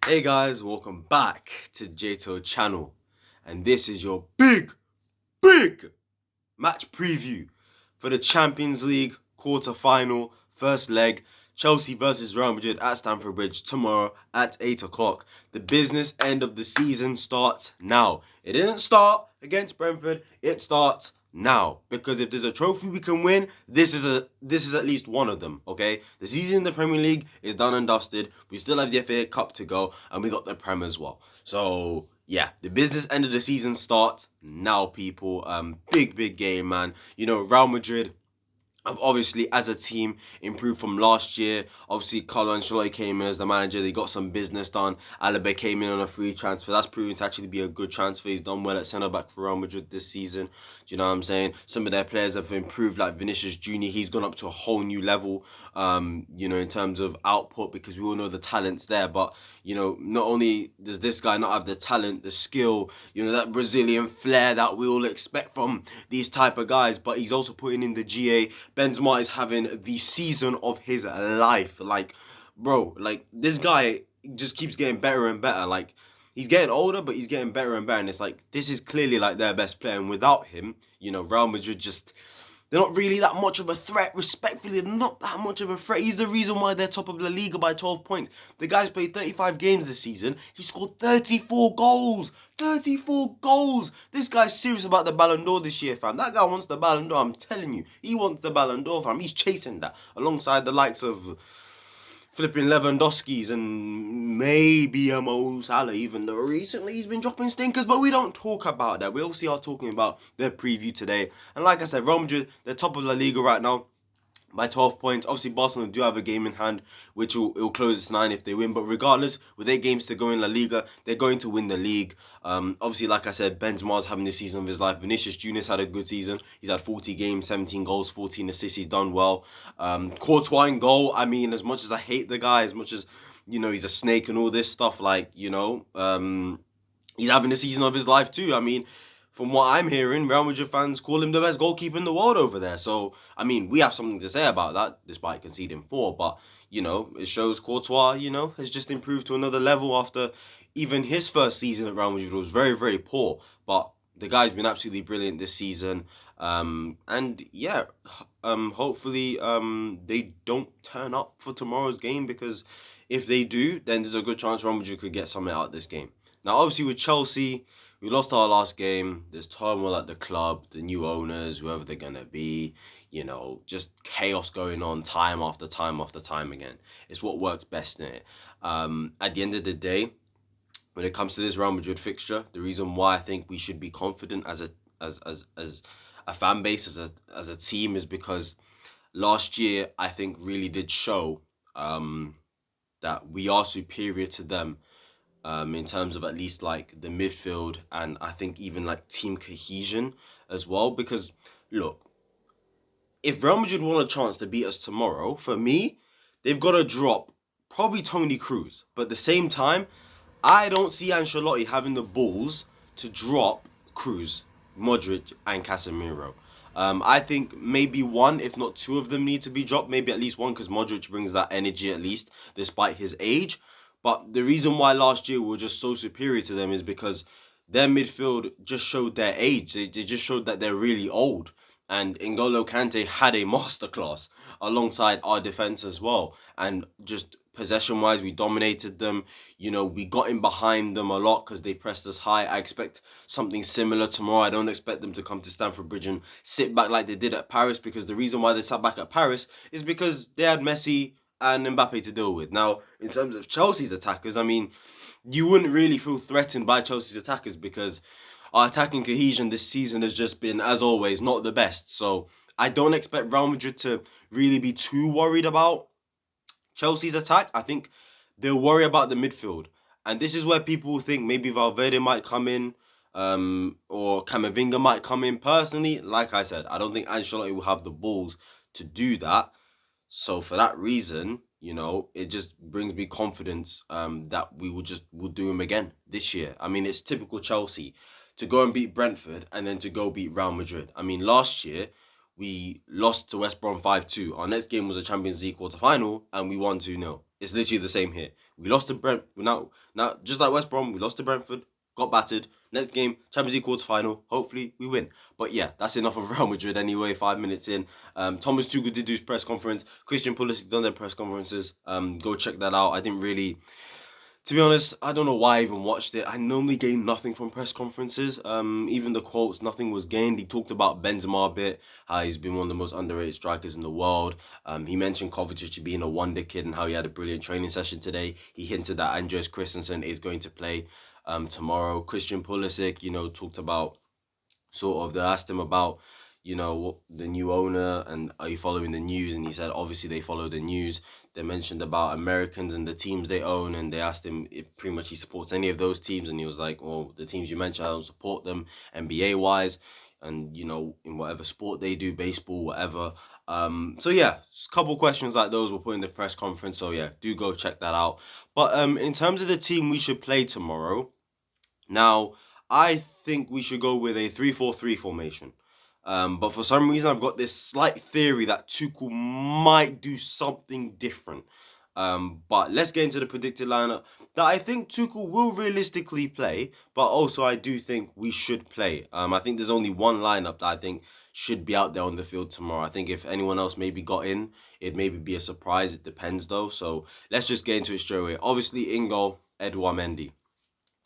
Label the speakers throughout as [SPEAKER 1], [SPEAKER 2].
[SPEAKER 1] Hey guys, welcome back to JTO channel, and this is your big match preview for the Champions League quarter-final first leg, Chelsea versus Real Madrid at Stamford Bridge tomorrow at 8 o'clock. The business end of the season starts now. It didn't start against Brentford, it starts now, because if there's a trophy we can win, this is at least one of them. Okay, the season in the Premier League is done and dusted. We still have the FA Cup to go, and we got the Prem as well. So yeah, the business end of the season starts now, people. Big game, man. Real Madrid have obviously, as a team, improved from last year. Obviously, Carlo Ancelotti came in as the manager. They got some business done. Alaba came in on a free transfer. That's proven to actually be a good transfer. He's done well at centre-back for Real Madrid this season. Do you know what I'm saying? Some of their players have improved, like Vinicius Jr. He's gone up to a whole new level, in terms of output, because we all know the talent's there. But, not only does this guy not have the talent, the skill, that Brazilian flair that we all expect from these type of guys, but he's also putting in the GA. Benzema is having the season of his life. Bro, this guy just keeps getting better and better. He's getting older, but he's getting better and better. And it's like, this is clearly like their best player. And without him, Real Madrid they're not really that much of a threat. Respectfully, they're not that much of a threat. He's the reason why they're top of La Liga by 12 points. The guy's played 35 games this season. He scored 34 goals. 34 goals. This guy's serious about the Ballon d'Or this year, fam. That guy wants the Ballon d'Or, I'm telling you. He wants the Ballon d'Or, fam. He's chasing that alongside the likes of flipping Lewandowski's and maybe a Mo Salah, even though recently he's been dropping stinkers, but we don't talk about that. We obviously are talking about their preview today. And like I said, Real Madrid, they're top of La Liga right now by 12 points. Obviously, Barcelona do have a game in hand, which will close 9 if they win. But regardless, with 8 games to go in La Liga, they're going to win the league. Obviously, like I said, Benzema's having the season of his life. Vinicius Jr.'s had a good season. He's had 40 games, 17 goals, 14 assists. He's done well. Courtois in goal. I mean, as much as I hate the guy, as much as, he's a snake and all this stuff, he's having the season of his life too. I mean, from what I'm hearing, Real Madrid fans call him the best goalkeeper in the world over there. So, I mean, we have something to say about that, despite conceding 4. But, it shows Courtois, has just improved to another level after even his first season at Real Madrid was very, very poor. But the guy's been absolutely brilliant this season. And yeah, hopefully they don't turn up for tomorrow's game, because if they do, then there's a good chance Real Madrid could get something out of this game. Now, obviously, with Chelsea, we lost our last game. There's turmoil at the club, the new owners, whoever they're going to be, just chaos going on time after time after time again. It's what works best in it. At the end of the day, when it comes to this Real Madrid fixture, the reason why I think we should be confident as a fan base, as a team, is because last year I think really did show that we are superior to them, in terms of at least like the midfield, and I think even like team cohesion as well. Because look, if Real Madrid want a chance to beat us tomorrow, for me, they've got to drop probably Toni Kroos. But at the same time, I don't see Ancelotti having the balls to drop Kroos, Modric, and Casemiro. I think maybe one, if not two of them need to be dropped. Maybe at least one, because Modric brings that energy at least, despite his age. But the reason why last year we were just so superior to them is because their midfield just showed their age. They just showed that they're really old. And N'Golo Kante had a masterclass alongside our defense as well. And just possession-wise, we dominated them. We got in behind them a lot because they pressed us high. I expect something similar tomorrow. I don't expect them to come to Stamford Bridge and sit back like they did at Paris, because the reason why they sat back at Paris is because they had Messi and Mbappe to deal with. Now, in terms of Chelsea's attackers, I mean, you wouldn't really feel threatened by Chelsea's attackers, because our attacking cohesion this season has just been, as always, not the best. So I don't expect Real Madrid to really be too worried about Chelsea's attack. I think they'll worry about the midfield. And this is where people think maybe Valverde might come in, or Camavinga might come in. Personally, like I said, I don't think Ancelotti will have the balls to do that. So for that reason, it just brings me confidence, that we'll do him again this year. I mean, it's typical Chelsea to go and beat Brentford and then to go beat Real Madrid. I mean, last year we lost to West Brom 5-2. Our next game was a Champions League quarter-final and we won 2-0. It's literally the same here. We lost to now just like West Brom, we lost to Brentford, got battered. Next game, Champions League quarter final. Hopefully we win. But yeah, that's enough of Real Madrid anyway. 5 minutes in, Thomas Tuchel did do his press conference. Christian Pulisic done their press conferences. Go check that out. I didn't really. To be honest, I don't know why I even watched it. I normally gain nothing from press conferences. Even the quotes, nothing was gained. He talked about Benzema a bit, how he's been one of the most underrated strikers in the world. He mentioned Kovacic being a wonder kid and how he had a brilliant training session today. He hinted that Andreas Christensen is going to play tomorrow. Christian Pulisic, talked about sort of they asked him about what the new owner and are you following the news, and he said obviously they follow the news. They mentioned about Americans and the teams they own, and they asked him if pretty much he supports any of those teams, and he was like, well, the teams you mentioned, I don't support them NBA wise, and in whatever sport they do, baseball, whatever. So yeah, a couple questions like those were put in the press conference, so yeah, do go check that out. But in terms of the team we should play tomorrow, now, I think we should go with a 3-4-3 formation. But for some reason, I've got this slight theory that Tuchel might do something different. But let's get into the predicted lineup that I think Tuchel will realistically play, but also I do think we should play. I think there's only one lineup that I think should be out there on the field tomorrow. I think if anyone else maybe got in, it'd maybe be a surprise. It depends though. So let's just get into it straight away. Obviously, in goal, Edouard Mendy.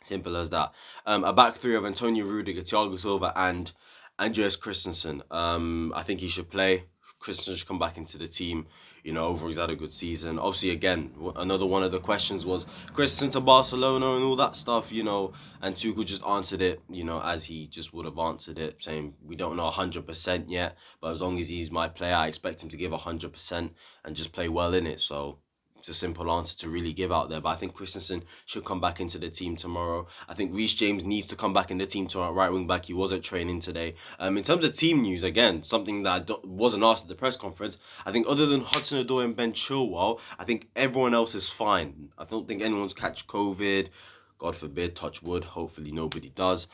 [SPEAKER 1] Simple as that. A back three of Antonio Rudiger, Thiago Silva, and Andreas Christensen. I think he should play. Christensen should come back into the team. Overall he's had a good season. Obviously, again, another one of the questions was Christensen to Barcelona and all that stuff, and Tuchel just answered it, as he just would have answered it, saying we don't know 100% yet, but as long as he's my player, I expect him to give 100% and just play well in it. So it's a simple answer to really give out there, but I think Christensen should come back into the team tomorrow. I think Reece James needs to come back in the team tomorrow, right wing back. He was at training today. In terms of team news, again, something that wasn't asked at the press conference, I think other than Hudson-Odoi and Ben Chilwell, I think everyone else is fine. I don't think anyone's catch COVID. God forbid, touch wood. Hopefully nobody does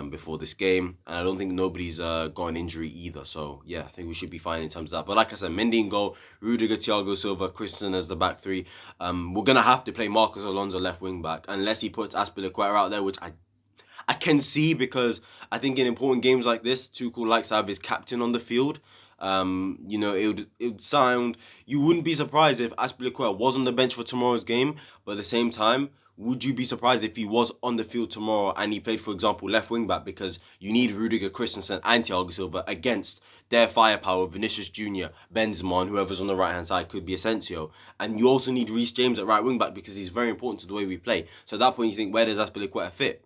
[SPEAKER 1] before this game. And I don't think nobody's got an injury either. So, yeah, I think we should be fine in terms of that. But like I said, Mendy in goal, Rudiger, Thiago Silva, Christensen as the back three. We're going to have to play Marcos Alonso left wing back unless he puts Azpilicueta out there, which I can see, because I think in important games like this, Tuchel likes to have his captain on the field. It would sound, you wouldn't be surprised if Azpilicueta was on the bench for tomorrow's game, but at the same time, would you be surprised if he was on the field tomorrow and he played, for example, left wing back, because you need Rudiger, Christensen and Thiago Silva against their firepower, Vinicius Jr., Benzema, and whoever's on the right-hand side could be Asensio. And you also need Reece James at right wing back because he's very important to the way we play. So at that point, you think, where does Azpilicueta fit?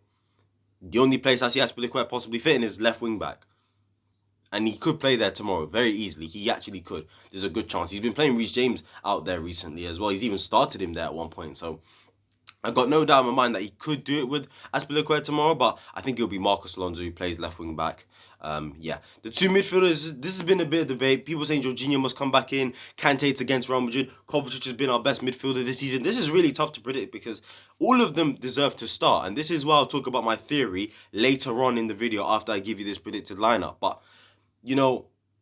[SPEAKER 1] The only place I see Azpilicueta possibly fitting is left wing back. And he could play there tomorrow very easily. He actually could. There's a good chance. He's been playing Reece James out there recently as well. He's even started him there at one point. So I've got no doubt in my mind that he could do it with Azpilicueta tomorrow, but I think it'll be Marcos Alonso who plays left wing back. The two midfielders, this has been a bit of debate. People saying Jorginho must come back in. Kante, it's against Real Madrid. Kovacic has been our best midfielder this season. This is really tough to predict because all of them deserve to start. And this is why I'll talk about my theory later on in the video after I give you this predicted lineup. But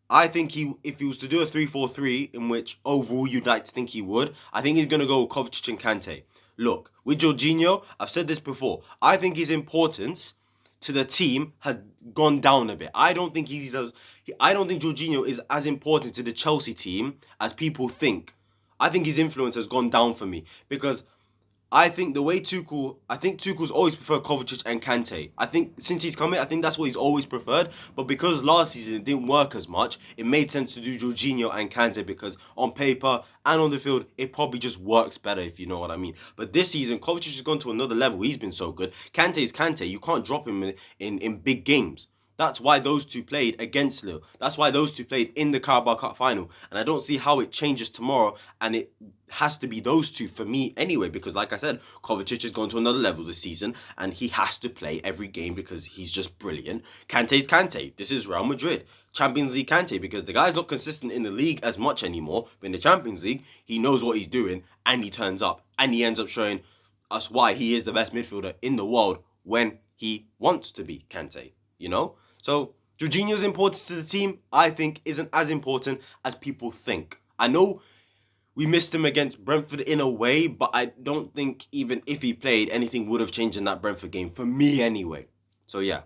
[SPEAKER 1] I think if he was to do a 3-4-3, in which overall you'd like to think he would, I think he's going to go with Kovacic and Kante. Look, with Jorginho, I've said this before, I think his importance to the team has gone down a bit. I don't think Jorginho is as important to the Chelsea team as people think. I think his influence has gone down for me because I think Tuchel's always preferred Kovacic and Kante. I think since he's come in, I think that's what he's always preferred. But because last season it didn't work as much, it made sense to do Jorginho and Kante because on paper and on the field, it probably just works better, if you know what I mean. But this season, Kovacic has gone to another level. He's been so good. Kante is Kante. You can't drop him in big games. That's why those two played against Lille. That's why those two played in the Carabao Cup final. And I don't see how it changes tomorrow. And it has to be those two for me anyway. Because like I said, Kovacic has gone to another level this season. And he has to play every game because he's just brilliant. Kante's Kante. This is Real Madrid. Champions League Kante. Because the guy's not consistent in the league as much anymore. But in the Champions League, he knows what he's doing. And he turns up. And he ends up showing us why he is the best midfielder in the world when he wants to be Kante. So Jorginho's importance to the team, I think, isn't as important as people think. I know We missed him against Brentford in a way, but I don't think even if he played, anything would have changed in that Brentford game, for me anyway. So yeah.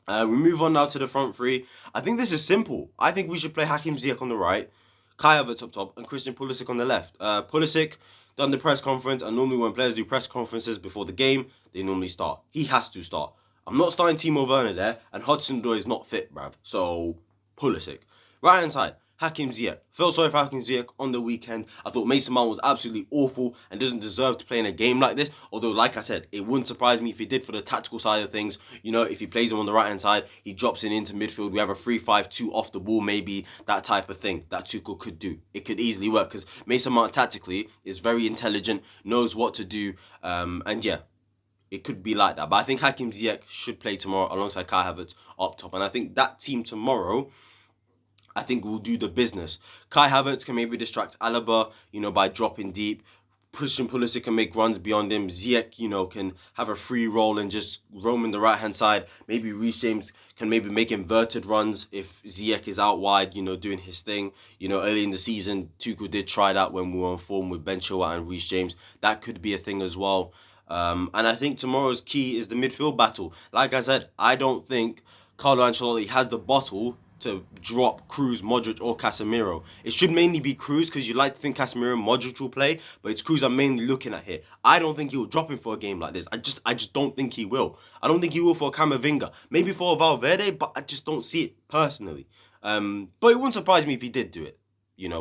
[SPEAKER 1] We move on now to the front three. I think this is simple. I think we should play Hakim Ziyech on the right, Kai Havertz up top, and Christian Pulisic on the left. Pulisic done the press conference, and normally when players do press conferences before the game, they normally start. He has to start. I'm not starting Timo Werner there, and Hudson-Odoi is not fit, bruv. So, Pulisic. Right hand side, Hakim Ziyech. Felt sorry for Hakim Ziyech on the weekend. I thought Mason Mount was absolutely awful and doesn't deserve to play in a game like this. Although, like I said, it wouldn't surprise me if he did for the tactical side of things. You know, if he plays him on the right hand side, he drops in into midfield. We have a 3-5-2 off the ball, maybe that type of thing that Tuchel could do. It could easily work because Mason Mount tactically is very intelligent, knows what to do, and yeah. It could be like that. But I think Hakim Ziyech should play tomorrow alongside Kai Havertz up top. And I think that team tomorrow, I think will do the business. Kai Havertz can maybe distract Alaba, by dropping deep. Christian Pulisic can make runs beyond him. Ziyech, can have a free roll and just roam in the right-hand side. Maybe Reece James can maybe make inverted runs if Ziyech is out wide, doing his thing. Early in the season, Tuchel did try that when we were on form with Ben Chilwell and Reece James. That could be a thing as well. And I think tomorrow's key is the midfield battle. Like I said, I don't think Carlo Ancelotti has the bottle to drop Kroos, Modric, or Casemiro. It should mainly be Kroos because you like to think Casemiro and Modric will play, but it's Kroos I'm mainly looking at here. I don't think he'll drop him for a game like this. I just don't think he will. I don't think he will for Camavinga. Maybe for Valverde, but I just don't see it personally. But it wouldn't surprise me if he did do it.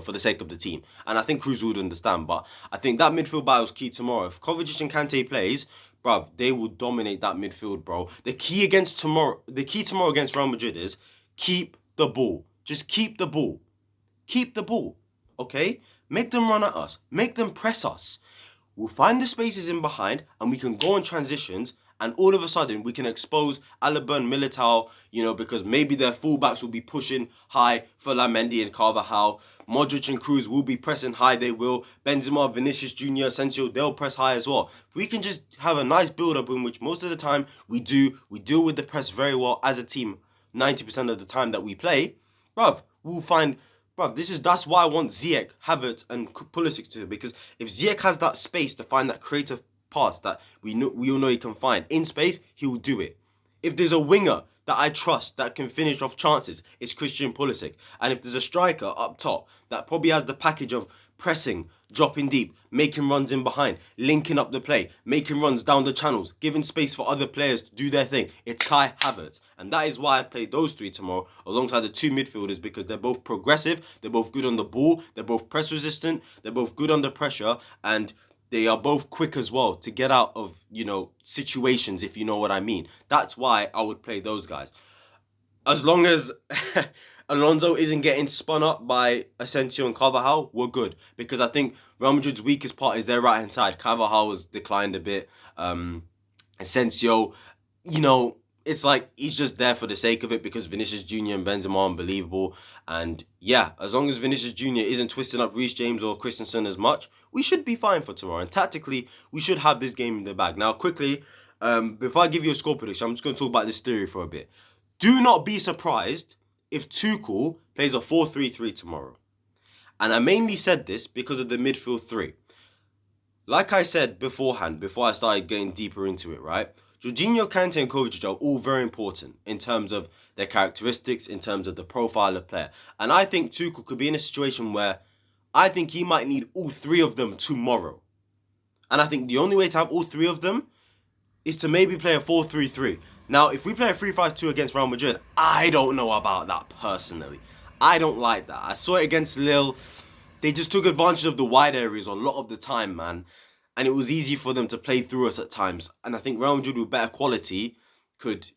[SPEAKER 1] For the sake of the team. And I think Kroos would understand. But I think that midfield battle is key tomorrow. If Kovacic and Kante plays, bruv, they will dominate that midfield, bro. The key tomorrow against Real Madrid is keep the ball. Just keep the ball. Keep the ball. Okay? Make them run at us. Make them press us. We'll find the spaces in behind and we can go on transitions. And all of a sudden, we can expose Alaba and Militao, because maybe their fullbacks will be pushing high for Mendy and Carvajal. Modric and Kroos will be pressing high, they will. Benzema, Vinicius Jr., Asensio, they'll press high as well. We can just have a nice build-up in which most of the time we deal with the press very well as a team 90% of the time that we play. Bruv, we'll find... Bruv, that's why I want Ziyech, Havertz and Pulisic to do, because if Ziyech has that space to find that creative pass that we all know he can find in space, he will do it. If there's a winger that I trust that can finish off chances, it's Christian Pulisic. And if there's a striker up top that probably has the package of pressing, dropping deep, making runs in behind, linking up the play, making runs down the channels, giving space for other players to do their thing, it's Kai Havertz. And that is why I play those three tomorrow alongside the two midfielders, because they're both progressive, they're both good on the ball, they're both press resistant, they're both good under pressure, and they are both quick as well to get out of, situations, if you know what I mean. That's why I would play those guys. As long as Alonso isn't getting spun up by Asensio and Carvajal, we're good. Because I think Real Madrid's weakest part is their right-hand side. Carvajal has declined a bit. Asensio, it's like he's just there for the sake of it because Vinicius Jr. and Benzema are unbelievable. And yeah, as long as Vinicius Jr. isn't twisting up Reece James or Christensen as much, we should be fine for tomorrow. And tactically, we should have this game in the bag. Now, quickly, before I give you a score prediction, I'm just going to talk about this theory for a bit. Do not be surprised if Tuchel plays a 4-3-3 tomorrow. And I mainly said this because of the midfield three. Like I said beforehand, before I started getting deeper into it, right? Jorginho, Kante and Kovacic are all very important in terms of their characteristics, in terms of the profile of player. And I think Tuchel could be in a situation where I think he might need all three of them tomorrow. And I think the only way to have all three of them is to maybe play a 4-3-3. Now, if we play a 3-5-2 against Real Madrid, I don't know about that personally. I don't like that. I saw it against Lille. They just took advantage of the wide areas a lot of the time, man. And it was easy for them to play through us at times. And I think Real Madrid with better quality could,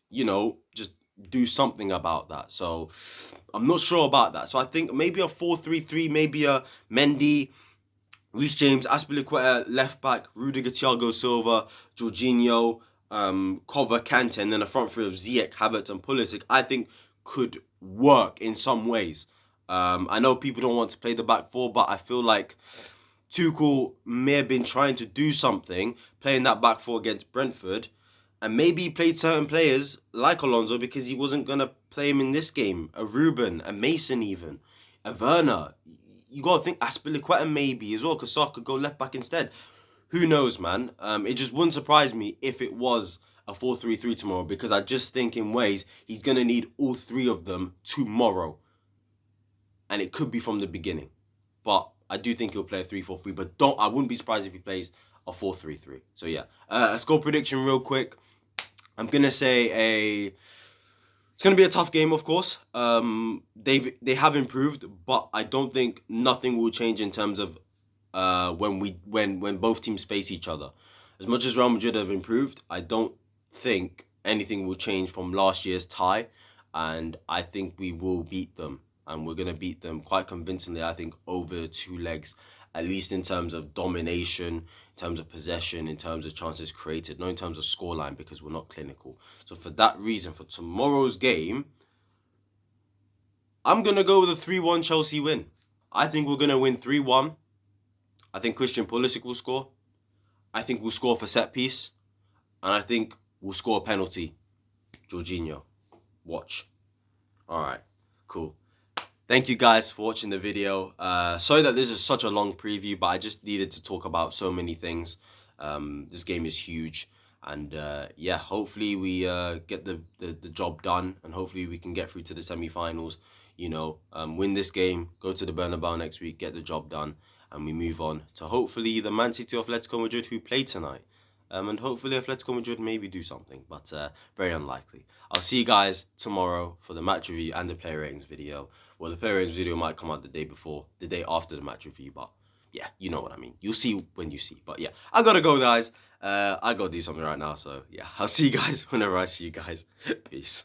[SPEAKER 1] just do something about that. So I'm not sure about that. So I think maybe a 4-3-3, maybe a Mendy, Reece James, Azpilicueta, left back, Rudiger, Thiago Silva, Jorginho, Kova, Kante, and then a front three of Ziyech, Havertz and Pulisic, I think could work in some ways. I know people don't want to play the back four, but I feel like Tuchel may have been trying to do something playing that back four against Brentford, and maybe he played certain players like Alonso because he wasn't going to play him in this game. A Ruben, a Mason even, a Werner. you got to think Aspilicueta maybe as well, because Saka could go left back instead. Who knows, man? It just wouldn't surprise me if it was a 4-3-3 tomorrow, because I just think in ways he's going to need all three of them tomorrow. And it could be from the beginning. But I do think he'll play a 3-4-3. But I wouldn't be surprised if he plays a 4-3-3. So yeah. A score prediction real quick. I'm going to say it's going to be a tough game, of course. They have improved, but I don't think nothing will change in terms of when both teams face each other. As much as Real Madrid have improved, I don't think anything will change from last year's tie, and I think we will beat them, and we're going to beat them quite convincingly, I think, over 2 legs, at least in terms of domination, in terms of possession, in terms of chances created, not in terms of scoreline, because we're not clinical. So for that reason, for tomorrow's game, I'm going to go with a 3-1 Chelsea win. I think we're going to win 3-1. I think Christian Pulisic will score. I think we'll score for set piece. And I think we'll score a penalty. Jorginho. Watch. Alright. Cool. Thank you guys for watching the video. Sorry that this is such a long preview, but I just needed to talk about so many things. This game is huge. And yeah, hopefully we get the job done. And hopefully we can get through to the semi-finals. You know, win this game, go to the Bernabeu next week, get the job done. And we move on to hopefully the Man City or Atletico Madrid who play tonight. And hopefully Atletico Madrid maybe do something, but very unlikely. I'll see you guys tomorrow for the match review and the player ratings video. Well, the player ratings video might come out the day after the match review, but yeah, you know what I mean. You'll see when you see. But yeah, I gotta go, guys. I gotta do something right now, so yeah, I'll see you guys whenever I see you guys. Peace.